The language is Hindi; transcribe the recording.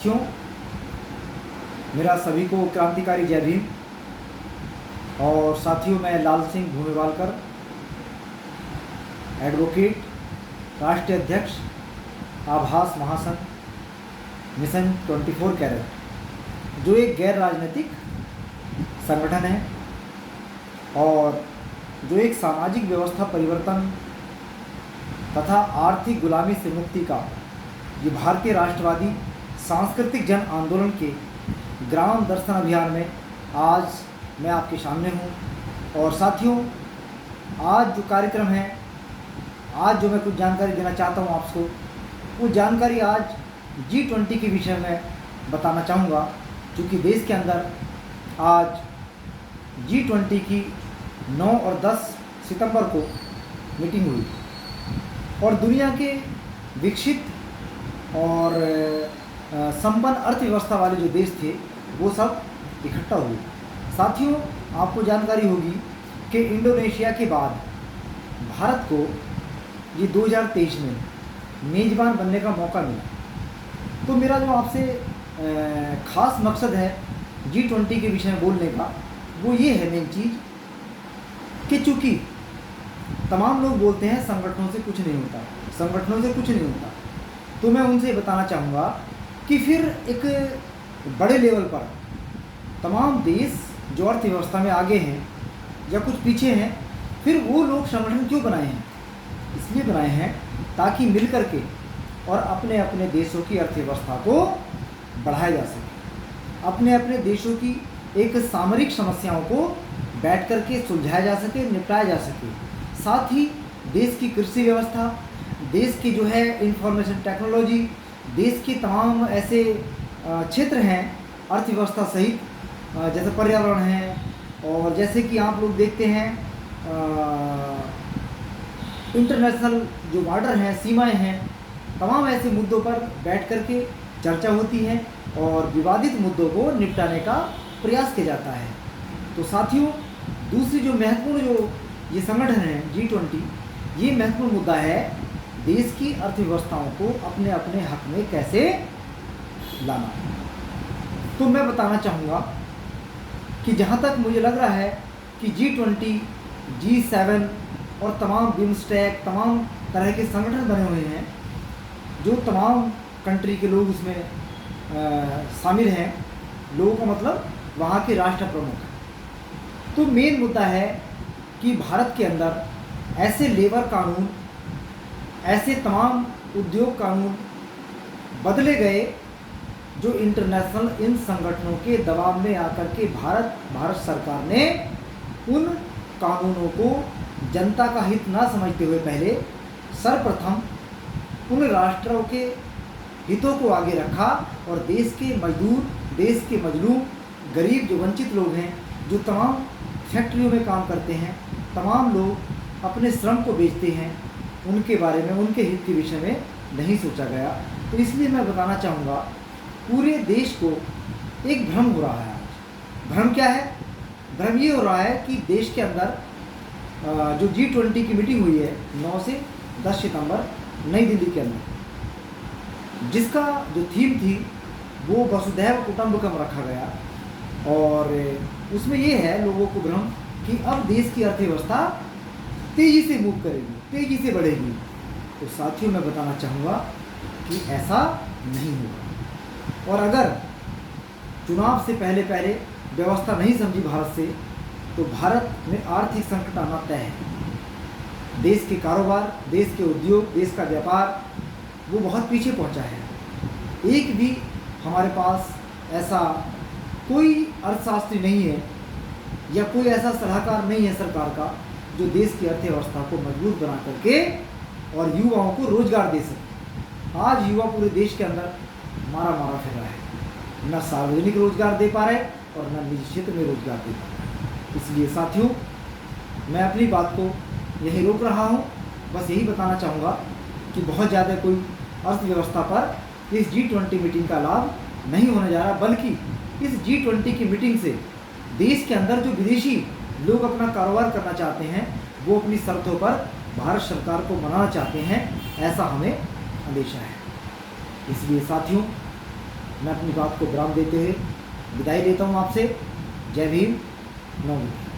क्यों मेरा सभी को क्रांतिकारी जय भीम। और साथियों, मैं लाल सिंह भूमिवालकर, एडवोकेट, राष्ट्रीय अध्यक्ष, आभास महासंघ मिशन 24 कैरेट, जो एक गैर राजनीतिक संगठन है और जो एक सामाजिक व्यवस्था परिवर्तन तथा आर्थिक गुलामी से मुक्ति का ये भारतीय राष्ट्रवादी सांस्कृतिक जन आंदोलन के ग्राम दर्शन अभियान में आज मैं आपके सामने हूँ। और साथियों, आज जो कार्यक्रम है, आज जो मैं कुछ जानकारी देना चाहता हूँ आपको, वो जानकारी आज G20 के विषय में बताना चाहूँगा, क्योंकि देश के अंदर आज G20 की 9 और 10 सितंबर को मीटिंग हुई और दुनिया के विकसित और संपन्न अर्थव्यवस्था वाले जो देश थे वो सब इकट्ठा हुए। साथियों, आपको जानकारी होगी कि इंडोनेशिया के बाद भारत को ये 2023 में मेज़बान बनने का मौका मिला। तो मेरा जो आपसे ख़ास मकसद है G20 के विषय में बोलने का, वो ये है मेन चीज़ कि चूँकि तमाम लोग बोलते हैं संगठनों से कुछ नहीं होता, संगठनों से कुछ नहीं होता, तो मैं उनसे बताना चाहूँगा कि फिर एक बड़े लेवल पर तमाम देश जो अर्थव्यवस्था में आगे हैं या कुछ पीछे हैं, फिर वो लोग संगठन क्यों बनाए हैं? इसलिए बनाए हैं ताकि मिल कर के और अपने अपने देशों की अर्थव्यवस्था को बढ़ाया जा सके, अपने अपने देशों की एक सामरिक समस्याओं को बैठ कर के सुलझाया जा सके, निपटाया जा सके। साथ ही देश की कृषि व्यवस्था, देश की जो है इंफॉर्मेशन टेक्नोलॉजी, देश के तमाम ऐसे क्षेत्र हैं अर्थव्यवस्था सहित, जैसे पर्यावरण है, और जैसे कि आप लोग देखते हैं इंटरनेशनल जो बॉर्डर हैं, सीमाएं हैं, तमाम ऐसे मुद्दों पर बैठ कर के चर्चा होती है और विवादित मुद्दों को निपटाने का प्रयास किया जाता है। तो साथियों, दूसरी जो महत्वपूर्ण जो ये संगठन है G20, ये महत्वपूर्ण मुद्दा है देश की अर्थव्यवस्थाओं को अपने अपने हक में कैसे लाना। तो मैं बताना चाहूँगा कि जहाँ तक मुझे लग रहा है कि G20, G7 और तमाम बिम्स्टेक, तमाम तरह के संगठन बने हुए हैं, जो तमाम कंट्री के लोग उसमें शामिल हैं, लोगों का मतलब वहाँ के राष्ट्र प्रमुख। तो मेन मुद्दा है कि भारत के अंदर ऐसे लेबर कानून, ऐसे तमाम उद्योग कानून बदले गए जो इंटरनेशनल इन संगठनों के दबाव में आकर के भारत सरकार ने उन कानूनों को जनता का हित ना समझते हुए पहले सर्वप्रथम उन राष्ट्रों के हितों को आगे रखा और देश के मजदूर, देश के मजलूम, गरीब जो वंचित लोग हैं, जो तमाम फैक्ट्रियों में काम करते हैं, तमाम लोग अपने श्रम को बेचते हैं, उनके बारे में, उनके हित के विषय में नहीं सोचा गया। तो इसलिए मैं बताना चाहूँगा, पूरे देश को एक भ्रम हो रहा है आज। भ्रम क्या है? भ्रम ये हो रहा है कि देश के अंदर जो G20 की मीटिंग हुई है 9 से 10 सितंबर नई दिल्ली के अंदर, जिसका जो थीम थी वो वसुधैव कुटुंबकम रखा गया, और उसमें ये है लोगों को भ्रम कि अब देश की अर्थव्यवस्था तेज़ी से मूव करेगी, तेज़ी से बढ़ेगी। तो साथियों, मैं बताना चाहूँगा कि ऐसा नहीं होगा। और अगर चुनाव से पहले व्यवस्था नहीं समझी भारत से, तो भारत में आर्थिक संकट आना तय है। देश के कारोबार, देश के उद्योग, देश का व्यापार वो बहुत पीछे पहुंचा है। एक भी हमारे पास ऐसा कोई अर्थशास्त्री नहीं है या कोई ऐसा सलाहकार नहीं है सरकार का जो देश की अर्थव्यवस्था को मजबूत बना करके और युवाओं को रोजगार दे सके। आज युवा पूरे देश के अंदर मारा फिर रहा है, न सार्वजनिक रोजगार दे पा रहे और न निजी क्षेत्र में रोजगार दे पा रहे। इसलिए साथियों, मैं अपनी बात को यही रोक रहा हूँ। बस यही बताना चाहूँगा कि बहुत ज़्यादा कोई अर्थव्यवस्था पर इस G20 मीटिंग का लाभ नहीं होने जा रहा, बल्कि इस G20 की मीटिंग से देश के अंदर जो विदेशी लोग अपना कारोबार करना चाहते हैं, वो अपनी शर्तों पर भारत सरकार को मनाना चाहते हैं, ऐसा हमें अंदेशा है। इसलिए साथियों, मैं अपनी बात को विराम देते हुए विदाई लेता हूँ आपसे। जय भीम, नमो बुद्धाय।